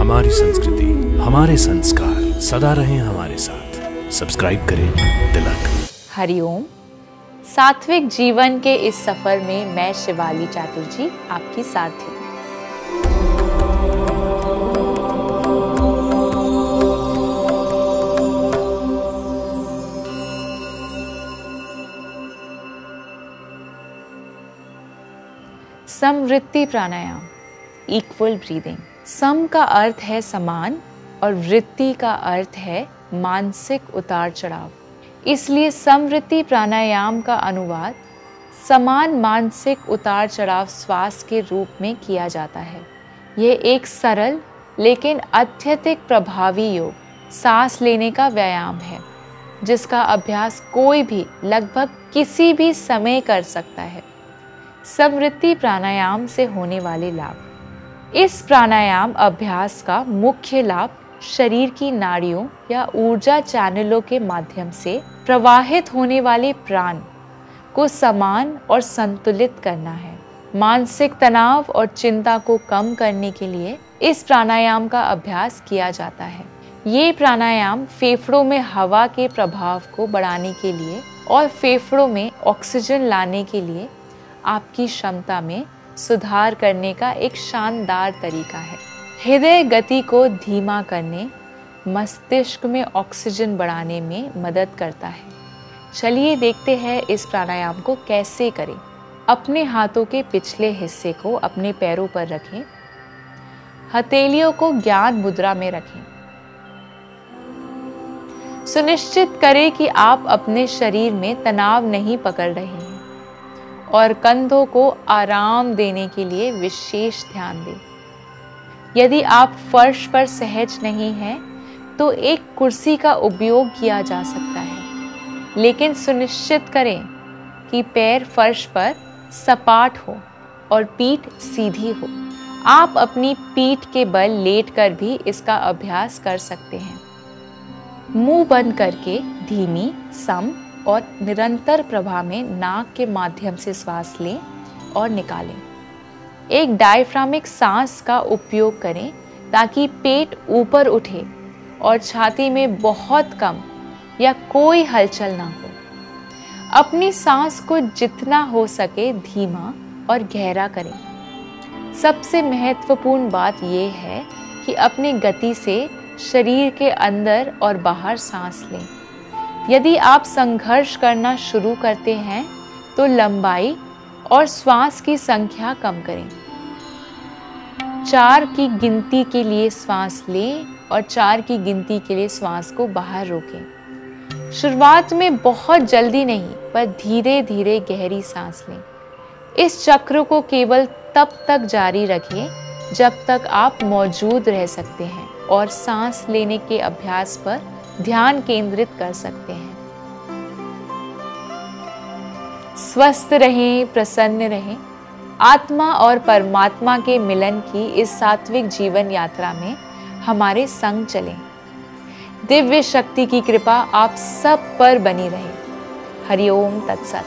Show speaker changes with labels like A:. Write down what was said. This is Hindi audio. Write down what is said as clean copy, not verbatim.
A: हमारी संस्कृति, हमारे संस्कार सदा रहें हमारे साथ। सब्सक्राइब करें तिलक।
B: हरिओम। सात्विक जीवन के इस सफर में मैं शिवाली चैटर्जी आपकी साथी। समवृत्ति प्राणायाम, इक्वल ब्रीदिंग। सम का अर्थ है समान और वृत्ति का अर्थ है मानसिक उतार चढ़ाव। इसलिए समवृत्ति प्राणायाम का अनुवाद समान मानसिक उतार चढ़ाव श्वास के रूप में किया जाता है। यह एक सरल लेकिन अत्यधिक प्रभावी योग सांस लेने का व्यायाम है, जिसका अभ्यास कोई भी लगभग किसी भी समय कर सकता है। समवृत्ति प्राणायाम से होने वाले लाभ। इस प्राणायाम अभ्यास का मुख्य लाभ शरीर की नाड़ियों या ऊर्जा चैनलों के माध्यम से प्रवाहित होने वाले प्राण को समान और संतुलित करना है। मानसिक तनाव और चिंता को कम करने के लिए इस प्राणायाम का अभ्यास किया जाता है। ये प्राणायाम फेफड़ों में हवा के प्रभाव को बढ़ाने के लिए और फेफड़ों में ऑक्सीजन लाने के लिए आपकी क्षमता में सुधार करने का एक शानदार तरीका है। हृदय गति को धीमा करने, मस्तिष्क में ऑक्सीजन बढ़ाने में मदद करता है। चलिए देखते हैं इस प्राणायाम को कैसे करें। अपने हाथों के पिछले हिस्से को अपने पैरों पर रखें। हथेलियों को ज्ञान मुद्रा में रखें। सुनिश्चित करें कि आप अपने शरीर में तनाव नहीं पकड़ रहे हैं और कंधों को आराम देने के लिए विशेष ध्यान दें। यदि आप फर्श पर सहज नहीं हैं, तो एक कुर्सी का उपयोग किया जा सकता है, लेकिन सुनिश्चित करें कि पैर फर्श पर सपाट हो और पीठ सीधी हो। आप अपनी पीठ के बल लेटकर भी इसका अभ्यास कर सकते हैं। मुंह बंद करके धीमी, सम और निरंतर प्रवाह में नाक के माध्यम से श्वास लें और निकालें। एक डायफ्रामिक सांस का उपयोग करें ताकि पेट ऊपर उठे और छाती में बहुत कम या कोई हलचल ना हो। अपनी सांस को जितना हो सके धीमा और गहरा करें। सबसे महत्वपूर्ण बात यह है कि अपनी गति से शरीर के अंदर और बाहर सांस लें। यदि आप संघर्ष करना शुरू करते हैं तो लंबाई और श्वास की संख्या कम करें। 4 की गिनती के लिए श्वास लें और 4 की गिनती के लिए श्वास को बाहर रोकें। शुरुआत में बहुत जल्दी नहीं, पर धीरे धीरे गहरी सांस लें। इस चक्र को केवल तब तक जारी रखें जब तक आप मौजूद रह सकते हैं और सांस लेने के अभ्यास पर ध्यान केंद्रित कर सकते हैं। स्वस्थ रहें, प्रसन्न रहें। आत्मा और परमात्मा के मिलन की इस सात्विक जीवन यात्रा में हमारे संग चलें। दिव्य शक्ति की कृपा आप सब पर बनी रहे। हरिओम तत्सत।